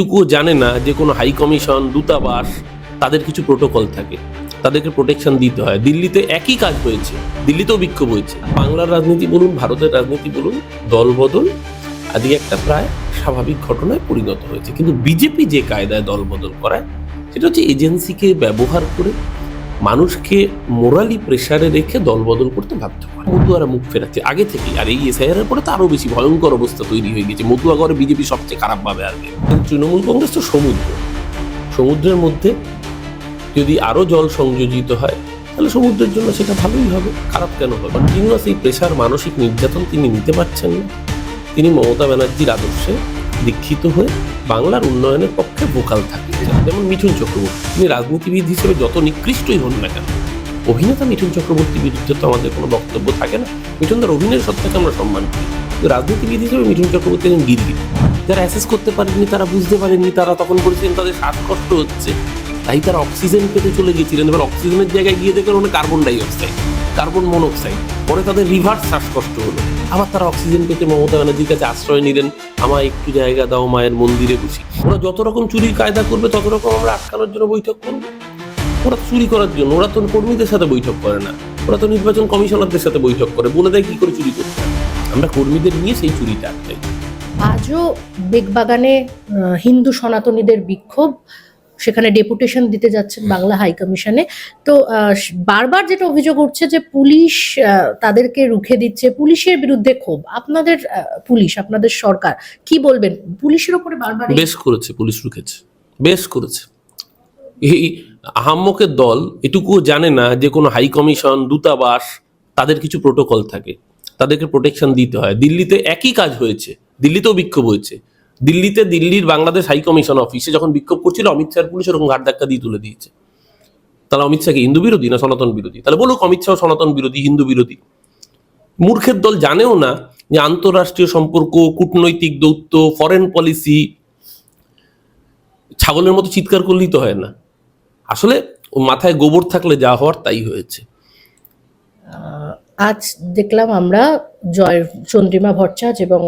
টুকুও জানে না যে কোনো হাই কমিশন, দূতাবাস, তাদের কিছু প্রোটোকল থাকে, তাদেরকে প্রোটেকশন দিতে হয়। দিল্লিতে একই কাজ হয়েছে, দিল্লিতেও বিক্ষোভ হয়েছে। বাংলার রাজনীতি বলুন, ভারতের রাজনীতি বলুন, দলবদল আজকে একটা প্রায় স্বাভাবিক ঘটনায় পরিণত হয়েছে। কিন্তু বিজেপি যে কায়দায় দলবদল করায় সেটা হচ্ছে এজেন্সিকে ব্যবহার করে মানুষকে মোরালি প্রেসারে রেখে দলবদল করতে বাধ্য করে। মতুয়ারা মুখ ফেরাচ্ছে আগে থেকেই, আর এই এসআইআর পরে তো আরো বেশি ভয়ঙ্কর অবস্থা তৈরি হয়ে গেছে। মতুয়াগড়ে বিজেপি সবচেয়ে খারাপ ভাবে আসবে। তৃণমূল কংগ্রেস তো সমুদ্রের মধ্যে যদি আরো জল সংযোজিত হয় তাহলে সমুদ্রের জন্য সেটা ভালোই হবে, খারাপ কেন হবে? কন্টিনিউয়াস এই প্রেসার, মানসিক নির্যাতন তিনি নিতে পারছেন না। তিনি মমতা ব্যানার্জির আদর্শে দীক্ষিত হয়ে বাংলার উন্নয়নের পক্ষে ভোকাল থাকতে চান। যেমন মিঠুন চক্রবর্তী, তিনি রাজনীতিবিদ হিসেবে যত নিকৃষ্টই হন না কেন, অভিনেতা মিঠুন চক্রবর্তীর বিরুদ্ধে তো আমাদের কোনো বক্তব্য থাকে না। মিঠুনদার অভিনয়ের সত্তাকে আমরা সম্মান করি, কিন্তু রাজনীতিবিদ হিসেবে মিঠুন চক্রবর্তী একজন গিরগির। যারা অ্যাসেস করতে পারেননি, তারা বুঝতে পারেননি, তারা তখন বলছিলেন তাদের শ্বাসকষ্ট হচ্ছে, তাই তারা অক্সিজেন পেতে চলে গিয়েছিলেন। এবার অক্সিজেনের জায়গায় গিয়ে দেখলেন ওখানে কার্বন ডাইঅক্সাইড, কার্বন মনোক্সাইড। পরে তাদের রিভার্স শ্বাসকষ্ট হলো, আবার তারা অক্সিজেন পেতে মমতা ব্যানার্জির কাছে আশ্রয় নিলেন, আমায় একটু জায়গা দাও, মায়ের মন্দিরে বসি। ওরা যত রকম চুরির কায়দা করবে তত রকম আমরা আটকানোর জন্য বৈঠক করবো। ওরা চুরি করার জন্য, ওরা তো কর্মীদের সাথে বৈঠক করে না, ওরা তো নির্বাচন কমিশনারদের সাথে বৈঠক করে, বলে দেয় কি করে চুরি করতে হয়। আমরা কর্মীদের নিয়ে সেই চুরিটা আটকাই। আজও বেগবাগানে হিন্দু সনাতনীদের বিক্ষোভ, সেখানে ডেপুটেশন দিতে যাচ্ছেন বাংলা হাই কমিশনে। তো বারবার যেটা অভিযোগ উঠছে যে পুলিশ তাদেরকে রুখে দিচ্ছে, পুলিশের বিরুদ্ধে ক্ষোভ। আপনাদের পুলিশ, আপনাদের সরকার কি বলবেন? পুলিশের ওপরে বারবার বেশ করেছে, পুলিশ রুখেছে, বেশ করেছে। এই আহাম্মকের দল এটুকুও জানে না যে কোনো হাই কমিশন, দূতাবাস, তাদের কিছু প্রোটোকল থাকে, তাদেরকে প্রোটেকশন দিতে হয়। দিল্লিতে একই কাজ হয়েছে, দিল্লিতেও বিক্ষোভ হয়েছে। দিল্লির বাংলাদেশ হাই কমিশন অফিসে যখন বিক্ষোভ করছিল, অমিত শাহ পুলিশ ওরকম ঘাট ধাক্কা দিয়ে তুলে দিয়েছে। তাহলে অমিত শাহকে হিন্দু বিরোধী না সনাতন বিরোধী? তাহলে বলুক অমিত শাহ সনাতন বিরোধী, হিন্দু বিরোধী। মূর্খের দল জানেও না যে আন্তঃরাষ্ট্রীয় সম্পর্ক, কূটনৈতিক দৌত্য, ফরেন পলিসি ছাগলের মতো চিৎকার করলেই তো হয় না। আসলে মাথায় গোবর থাকলে যা হওয়ার তাই হয়েছে। আজ দেখলাম আমরা চন্দ্রিমা ভট্টাচার্য এবং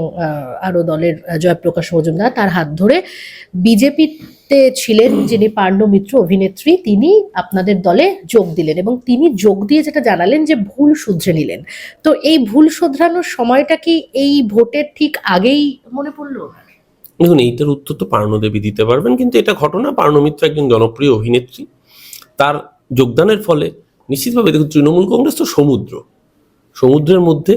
আরো দলের জয়প্রকাশ মজুমদার, তার হাত ধরে বিজেপিতে ছিলেন যিনি পাণ্ডু মিত্র অভিনেত্রী, তিনি আপনাদের দলে যোগ দিলেন এবং তিনি যোগ দিয়ে যেটা জানালেন যে ভুল শুধরে নিলেন। তো এই ভুল শোধরানোর সময়টা কি এই ভোটের ঠিক আগেই মনে পড়লো? দেখুন, এইটার উত্তর তো পার্ণদেবী দিতে পারবেন, কিন্তু এটা ঘটনা। পার্ণ মিত্র একজন জনপ্রিয় অভিনেত্রী, তার যোগদানের ফলে নিশ্চিতভাবে দেখুন তৃণমূল কংগ্রেস তো সমুদ্রের মধ্যে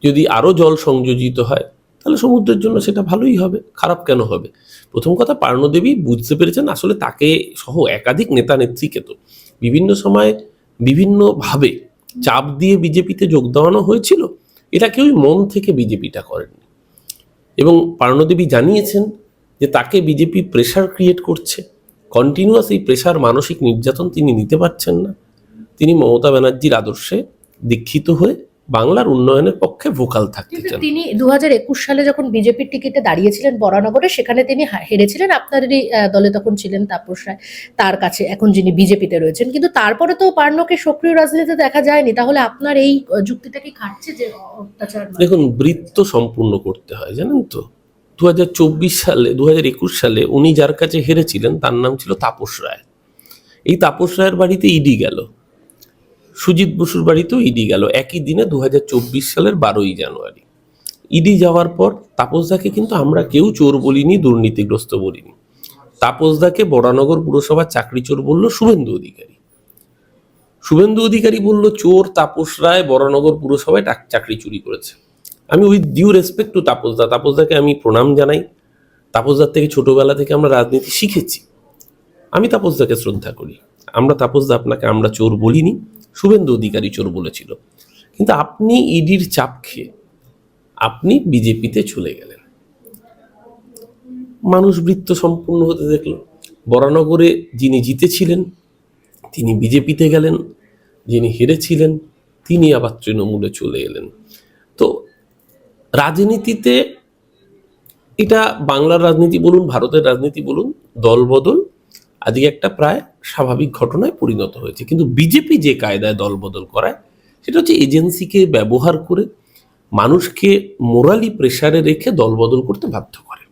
যদি আরো জল সংযোজিত হয় তাহলে সমুদ্রের জন্য সেটা ভালোই হবে, খারাপ কেন হবে? প্রথম কথা, পার্ণদেবী বুঝতে পেরেছেন আসলে তাকে সহ একাধিক নেতা নেত্রীকে তো বিভিন্ন সময় বিভিন্নভাবে চাপ দিয়ে বিজেপিতে যোগ দেওয়ানো হয়েছিল। এটা কেউই মন থেকে বিজেপিটা করেনি, এবং পার্ণদেবী জানিয়েছেন যে তাকে বিজেপি প্রেসার ক্রিয়েট করছে। কন্টিনিউয়াস এই প্রেসার, মানসিক নির্যাতন তিনি নিতে পারছেন না। তিনি মমতা ব্যানার্জির আদর্শে দীক্ষিত হয়ে বাংলার উন্নয়নের পক্ষে ভোকাল থাকতে চান। তিনি 2021 সালে যখন বিজেপির টিকিটে দাঁড়িয়েছিলেন বরানগরে, সেখানে তিনি হেরেছিলেন। আপনাদেরই দলে তখন ছিলেন তাপস রায়, তার কাছে এখন যিনি বিজেপিতে রয়েছেন। কিন্তু তারপরে তো পার্ণকে সক্রিয় রাজনীতিতে দেখা যায়নি। তাহলে আপনার এই যুক্তিটা কি খাটছে যে অত্যাচার? দেখুন, বৃত্ত সম্পূর্ণ করতে হয়, জানেন তো। 2021 সালে উনি যার কাছে হেরেছিলেন তার নাম ছিল তাপস রায়। এই তাপস রায়ের বাড়িতে ইডি গেল, সুজিত বসুর বাড়িতেও ইডি গেল একই দিনে 2024 সালের 12ই জানুয়ারি। ইডি যাওয়ার পর তাপসদাকে কিন্তু আমরা কেউ চোর বলিনি, দুর্নীতিগ্রস্ত বলিনি। তাপসদাকে বরানগর পুরসভার চাকরি চোর বলল শুভেন্দু অধিকারী বলল চোর তাপস রায় বরানগর পুরসভায় চাকরি চুরি করেছে। আমি উইথ ডিউ রেসপেক্ট টু তাপসদাকে আমি প্রণাম জানাই। তাপসদার থেকে ছোটবেলা থেকে আমরা রাজনীতি শিখেছি, আমি তাপসদাকে শ্রদ্ধা করি। আপনাকে আমরা চোর বলিনি, শুভেন্দু অধিকারী চোর বলেছিল। কিন্তু আপনি ইডির চাপ খেয়ে আপনি বিজেপিতে চলে গেলেন, মানুষ বৃত্ত সম্পূর্ণ হতে দেখল। বরানগরে যিনি জিতেছিলেন তিনি বিজেপিতে গেলেন, যিনি হেরেছিলেন তিনি আবার তৃণমূলে চলে এলেন। তো রাজনীতিতে এটা বাংলার রাজনীতি বলুন, ভারতের রাজনীতি বলুন, দলবদল আজকে একটা প্রায় স্বাভাবিক ঘটনায় পরিণত হয়েছে। কিন্তু বিজেপি যে কায়দায় দলবদল করায় সেটা হচ্ছে এজেন্সিকে ব্যবহার করে মানুষকে মোরালি প্রেসারে রেখে দলবদল করতে বাধ্য করে।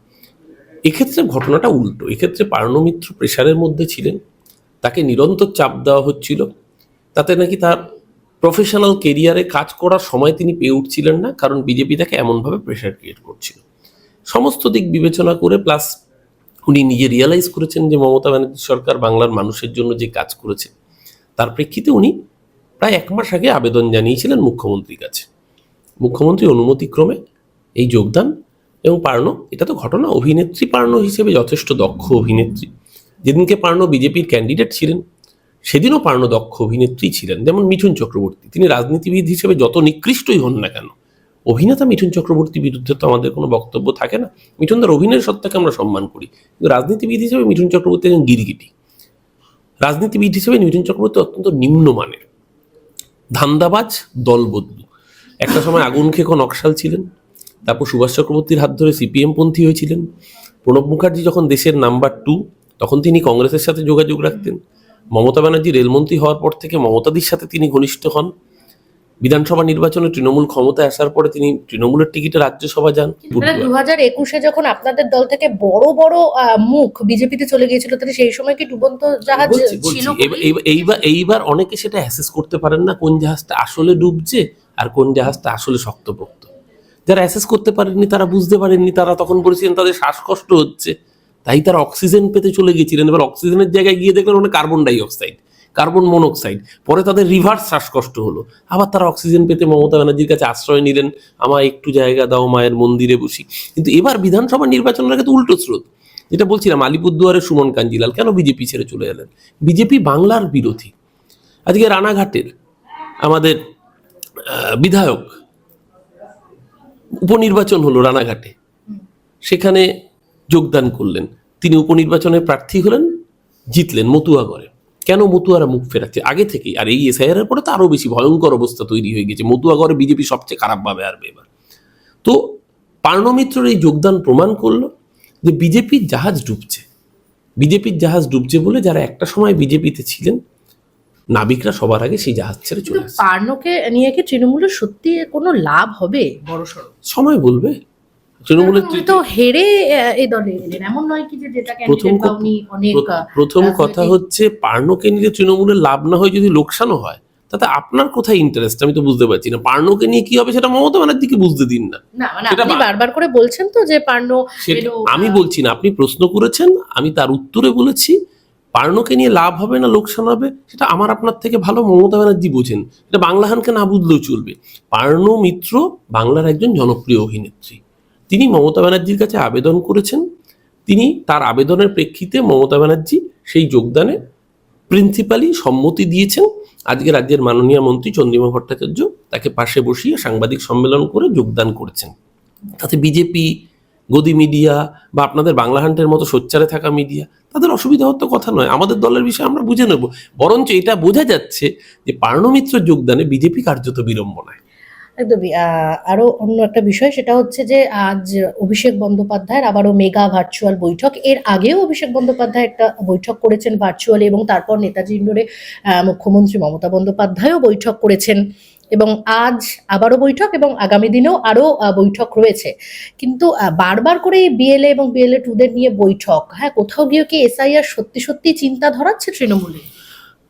এক্ষেত্রে ঘটনাটা উল্টো। এক্ষেত্রে পার্নমিত্র প্রেশারের মধ্যে ছিলেন, তাকে নিরন্তর চাপ দেওয়া হচ্ছিল, তাতে নাকি তার প্রফেশনাল কেরিয়ারে কাজ করার সময় তিনি পেয়ে উঠছিলেন না, কারণ বিজেপি তাকে এমনভাবে প্রেশার ক্রিয়েট করছিল। সমস্ত দিক বিবেচনা করে প্লাস উনি নিজে রিয়েলাইজ করেছেন যে মমতা ব্যানার্জি সরকার বাংলার মানুষের জন্য যে কাজ করেছে, তার প্রেক্ষিতে উনি প্রায় 1 মাস আগে আবেদন জানিয়েছিলেন মুখ্যমন্ত্রীর কাছে। মুখ্যমন্ত্রী অনুমতিক্রমে এই যোগদান। এবং পার্নো, এটা তো ঘটনা, অভিনেত্রী পার্নো হিসেবে যথেষ্ট দক্ষ অভিনেত্রী। যেদিনকে পার্নো বিজেপির ক্যান্ডিডেট ছিলেন সেদিনও পার্নো দক্ষ অভিনেত্রী ছিলেন। যেমন মিঠুন চক্রবর্তী, তিনি রাজনীতিবিদ হিসেবে যত নিকৃষ্টই হন না কেন, অভিনেতা মিঠুন চক্রবর্তীর বিরুদ্ধে তো আমাদের কোনো বক্তব্য থাকে না। মিঠুনদার অভিনয়ের সত্তাকে আমরা সম্মান করি, কিন্তু রাজনীতিবিদ হিসেবে মিঠুন চক্রবর্তী একজন গিরগিটি। রাজনীতিবিদ হিসেবে মিঠুন চক্রবর্তী অত্যন্ত নিম্নমানের, ধান্দাবাজ, দলবদ্ধ। একটা সময় আগুন খেকো নকশাল ছিলেন, তারপর সুভাষ চক্রবর্তীর হাত ধরে সিপিএম পন্থী হয়েছিলেন। প্রণব মুখার্জি যখন দেশের নাম্বার 2, তখন তিনি কংগ্রেসের সাথে যোগাযোগ রাখতেন। মমতা ব্যানার্জি রেলমন্ত্রী হওয়ার পর থেকে মমতাদির সাথে তিনি ঘনিষ্ঠ হন। বিধানসভা নির্বাচনে তৃণমূল ক্ষমতায় আসার পরে তিনি তৃণমূলের টিকিটে রাজ্যসভা যান। 2021-এ যখন আপনাদের দল থেকে বড় বড় মুখ বিজেপিতে চলে গিয়েছিল, তাহলে সেই সময় কি ডুবন্ত জাহাজ ছিল? এইবার অনেকে সেটা অ্যাসেস করতে পারেন না, কোন জাহাজটা আসলে ডুবছে আর কোন জাহাজটা আসলে শক্তপোক্ত। যারা অ্যাসেস করতে পারেননি, তারা বুঝতে পারেননি, তারা তখন বলেছিলেন তাদের শ্বাসকষ্ট হচ্ছে, তাই তারা অক্সিজেন পেতে চলে গেছিলেন। এবার অক্সিজেনের জায়গায় গিয়ে দেখলেন ওখানে কার্বন ডাইঅক্সাইড, কার্বন মনোক্সাইড। পরে তাদের রিভার্স শ্বাসকষ্ট হলো, আবার তারা অক্সিজেন পেতে মমতা ব্যানার্জির কাছে আশ্রয় নিলেন, আমার একটু জায়গা দাও, মায়ের মন্দিরে বসি। কিন্তু এবার বিধানসভা নির্বাচনের আগে তো উল্টো স্রোত। যেটা বলছিলাম, আলিপুরদুয়ারে সুমন কাঞ্জিলাল কেন বিজেপি ছেড়ে চলে এলেন? বিজেপি বাংলার বিরোধী। আজকে রানাঘাটের আমাদের বিধায়ক, উপনির্বাচন হলো রানাঘাটে, সেখানে যোগদান করলেন, তিনি উপনির্বাচনে প্রার্থী হলেন, জিতলেন মতুয়াগড়ে। কেন মতুয়ারা মুখ ফেরাচ্ছে আগে থেকেই? আর এই এসআইআর এর পরে তো আরো বেশি ভয়ঙ্কর অবস্থা তৈরি হয়ে গেছে। মতুয়াগড়ে বিজেপি সবচেয়ে খারাপভাবে হারবে এবার। তো পার্নমিত্রর এই যোগদান প্রমাণ করলো যে বিজেপির জাহাজ ডুবছে। বিজেপির জাহাজ ডুবছে বলে যারা একটা সময় বিজেপিতে ছিলেন, নাবিকরা সবার আগে সেই জাহাজ ছেড়ে চলে আসছে। পার্নোকে নিয়ে কি তৃণমূলের সত্যি কোনো লাভ হবে বড়সড়? সময় বলবে। তৃণমূলের তো হেরে এই দলে এলেন, এমন নয় কি যে যেটা ক্যান্ডিডেট পাওনি অনেক। প্রথম কথা হচ্ছে, পার্নোকে নিয়ে তৃণমূলের লাভ না হয়, যদি লোকসানও হয়, তাতে আপনার কোথায় ইন্টারেস্ট আমি তো বুঝতে পারছি না। পার্নোকে নিয়ে কি হবে সেটা মমতা ব্যানার্জিকে বুঝতে দিন না। মানে আপনি বারবার করে বলছেন তো যে পার্নো, আমি বলছি না, আপনি প্রশ্ন করেছেন, আমি তার উত্তরে বলেছি পার্নোকে নিয়ে লাভ হবে না লোকসান হবে সেটা আমার আপনার থেকে ভালো মমতা ব্যানার্জি বোঝেন। এটা বাংলাহানকে না বুঝলেও চলবে। পার্নো মিত্র বাংলার একজন জনপ্রিয় অভিনেত্রী, তিনি মমতা ব্যানার্জির কাছে আবেদন করেছেন। তিনি তার আবেদনের প্রেক্ষিতে মমতা ব্যানার্জি সেই যোগদানে প্রিন্সিপালি সম্মতি দিয়েছেন। আজকে রাজ্যের মাননীয় মন্ত্রী চন্দ্রিমা ভট্টাচার্য তাকে পাশে বসিয়ে সাংবাদিক সম্মেলন করে যোগদান করেছেন। তাতে বিজেপি, গদি মিডিয়া বা আপনাদের বাংলাহান্টের মতো সোচ্চারে থাকা মিডিয়া, তাদের অসুবিধা হওয়ার তো কথা নয়। আমাদের দলের বিষয়ে আমরা বুঝে নেব। বরঞ্চ এটা বোঝা যাচ্ছে যে পার্নমিত্র যোগদানে বিজেপি কার্যত বিড়ম্বনায়। একদমই। আরো অন্য একটা বিষয়, সেটা হচ্ছে যে আজ অভিষেক বন্দ্যোপাধ্যায়ের আবারও মেগা ভার্চুয়াল বৈঠক। এর আগেও অভিষেক বন্দ্যোপাধ্যায় একটা বৈঠক করেছেন ভার্চুয়ালি, এবং তারপর নেতাজি ইন্ডোরে মুখ্যমন্ত্রী মমতা বন্দ্যোপাধ্যায়ও বৈঠক করেছেন, এবং আজ আবারও বৈঠক, এবং আগামী দিনেও আরো বৈঠক রয়েছে। কিন্তু বারবার করে বিএলএ এবং বিএলএ 2দের নিয়ে বৈঠক, হ্যাঁ, কোথাও গিয়ে কি এসআইআর সত্যি সত্যি চিন্তা ধরাচ্ছে তৃণমূলে?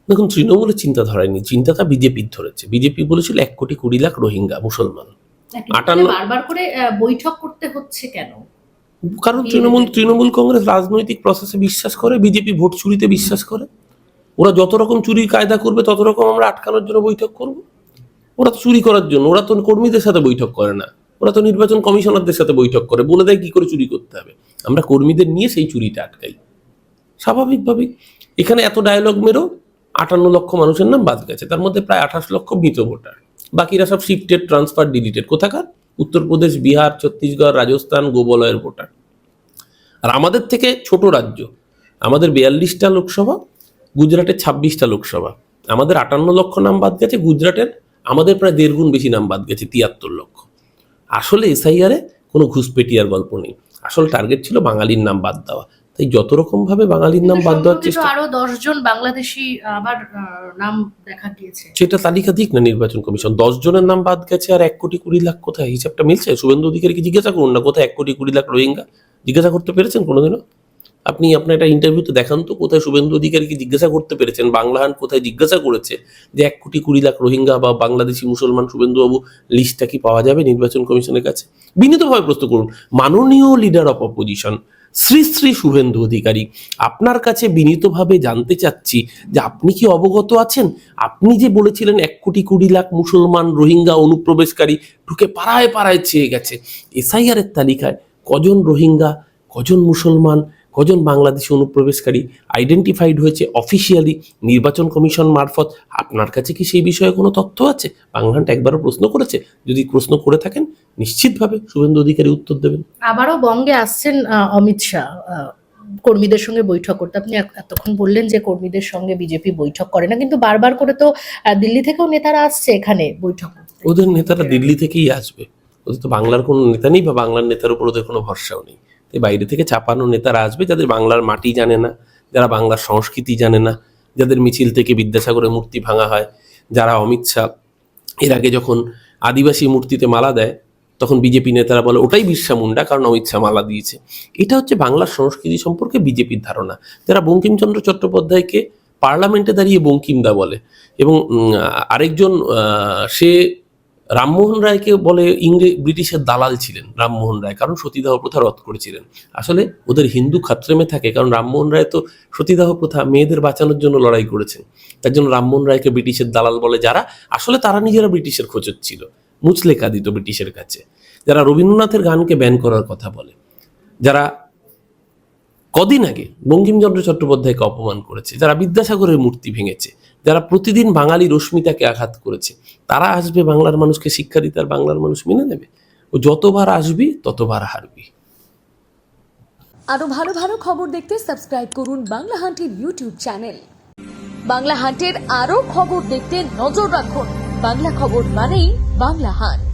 দেখুন, তৃণমূলের চিন্তা ধরায়নি, চিন্তাটা বিজেপির ধরেছে। বিজেপি বলেছিল 1,20,00,000 রোহিঙ্গা মুসলমান। বারবার করে বৈঠক করতে হচ্ছে কেন? কারণ তৃণমূল কংগ্রেস রাজনৈতিক প্রসেসে বিশ্বাস করে, বিজেপি ভোট চুরিতে বিশ্বাস করে। ওরা যত রকম চুরির কায়দা করবে তত রকম আমরা আটকানোর জন্য বৈঠক করব। ওরা তো চুরি করার জন্য, ওরা তো কর্মীদের সাথে বৈঠক করে না, ওরা তো নির্বাচন কমিশনারদের সাথে বৈঠক করে, বলে দেয় কি করে চুরি করতে হবে। আমরা কর্মীদের নিয়ে সেই চুরিটা আটকাই। স্বাভাবিকভাবেই এখানে এত ডায়ালগ মেরো 58 লক্ষ মানুষের নাম বাদ গেছে, তার মধ্যে প্রায় 28 লক্ষ মৃত ভোটার। বাকিরা সব শিফটেড, ট্রান্সফার, ডিলিটেড। কোথাকার? উত্তরপ্রদেশ, বিহার, ছত্তিশগড়, রাজস্থান, গোবলয়ের ভোটার। আর আমাদের থেকে ছোট রাজ্য, আমাদের 42টা লোকসভা, গুজরাটের 26টা লোকসভা, আমাদের 58 লক্ষ নাম বাদ গেছে। গুজরাটের আমাদের প্রায় 1.5 গুণ বেশি নাম বাদ গেছে, 73 লক্ষ। আসলে এসআইআরে কোনো ঘুষপেটিয়ার গল্প নেই, আসল টার্গেট ছিল বাঙালির নাম বাদ দেওয়া। তাই যত রকম ভাবে বাঙালির নাম বাদ দেওয়ার চেষ্টা। আরো 10 জন বাংলাদেশি আবার নাম দেখা গিয়েছে, সেটা তালিকা দিক না নির্বাচন কমিশন। 10 জনের নাম বাদ গেছে, আর 1,20,00,000 কোথায়? হিসাবটা মিলছে? শুভেন্দু অধিকারীকে জিজ্ঞাসা করুন না, কোথায় 1,20,00,000 রোহিঙ্গা? জিজ্ঞাসা করতে পেরেছেন কোনোদিনও? আপনি আপনার একটা ইন্টারভিউতে দেখান তো কোথায় শুভেন্দু অধিকারীকে জিজ্ঞাসা করতে পেরেছেন, বাংলা হান্ট কোথায় জিজ্ঞাসা করেছে যে 1,20,00,000 রোহিঙ্গা বা বাংলাদেশি মুসলমান শুভেন্দুবাবু লিস্টটা কি পাওয়া যাবে নির্বাচন কমিশনের কাছে? বিনীতভাবে প্রশ্ন করুন। মাননীয় leader of opposition Shri Shri Suvendu Adhikari, আপনার কাছে বিনীতভাবে জানতে চাচ্ছি যে আপনি কি অবগত আছেন, আপনি যে বলেছিলেন 1,20,00,000 মুসলমান রোহিঙ্গা অনুপ্রবেশকারী ঢুকে পাড়ায় পাড়ায় চেয়ে গেছে, এসআইআর এর তালিকায় কজন রোহিঙ্গা, কজন মুসলমান, কজন বাংলাদেশি অনুপ্রবেশকারী আইডেন্টিফাইড হয়েছে অফিসিয়ালি নির্বাচন কমিশন মারফত? আপনার কাছে কি সেই বিষয়ে কোনো তথ্য আছে? বাংলাহান্ট একবারও প্রশ্ন করেছে? যদি প্রশ্ন করে থাকেন নিশ্চিতভাবে শুভেন্দু অধিকারী উত্তর দেবেন। আবারও বঙ্গে আসছেন অমিত শাহ কর্মীদের সঙ্গে বৈঠক করতে। আপনি এতক্ষণ বললেন যে কর্মীদের সঙ্গে বিজেপি বৈঠক করে না, কিন্তু বারবার করে তো দিল্লি থেকেও নেতারা আসছে এখানে বৈঠক করতে। ওদের নেতারা দিল্লি থেকেই আসবে, ওদের তো বাংলার কোনো নেতা নেই বা বাংলার নেতার উপর ওদের কোনো ভরসাও নেই। তাই বাইরে থেকে চাপানো নেতারা আসবে যাদের বাংলার মাটি জানে না, যারা বাংলার সংস্কৃতি জানে না, যাদের মিছিল থেকে বিদ্যাসাগরের মূর্তি ভাঙা হয়, যারা অমিত শাহ এর আগে যখন আদিবাসী মূর্তিতে মালা দেয় তখন বিজেপি নেতারা বলে ওটাই বিরসা মুন্ডা, কারণ অমিত শাহ মালা দিয়েছে। এটা হচ্ছে বাংলার সংস্কৃতি সম্পর্কে বিজেপির ধারণা। যারা বঙ্কিমচন্দ্র চট্টোপাধ্যায়কে পার্লামেন্টে দাঁড়িয়ে বঙ্কিমদা বলে, এবং আরেকজন সে রামমোহন রায়কে বলে ব্রিটিশের দালাল ছিলেন রামমোহন রায়, কারণ সতীদাহ প্রথা রদ করেছিলেন। আসলে ওদের হিন্দু খাত্রেমে থাকে, কারণ রামমোহন রায় তো সতীদাহ প্রথা মেয়েদের বাঁচানোর জন্য লড়াই করেছেন, তার জন্য রামমোহন রায়কে ব্রিটিশের দালাল বলে। যারা আসলে তারা নিজেরা ব্রিটিশের খোঁজত ছিল, মুচলেকা দিত ব্রিটিশের কাছে, যারা রবীন্দ্রনাথের গানকে ব্যান করার কথা বলে, যারা কদিন আগে বঙ্কিমচন্দ্র চট্টোপাধ্যায়কে অপমান করেছে, যারা বিদ্যাসাগরের মূর্তি ভেঙেছে, যারা প্রতিদিন বাঙালি রশ্মিতাকে আঘাত করেছে, তারা আসবে বাংলার মানুষকে শিক্ষা দিতে, আর বাংলার মানুষ মেনে নেবে? ও যতবার আসবি ততবার হারবি। আরো ভালো ভালো খবর দেখতে সাবস্ক্রাইব করুন বাংলা হান্টের ইউটিউব চ্যানেল। বাংলা হান্টের আরো খবর দেখতে নজর রাখুন। বাংলা খবর মানেই বাংলা হান্ট।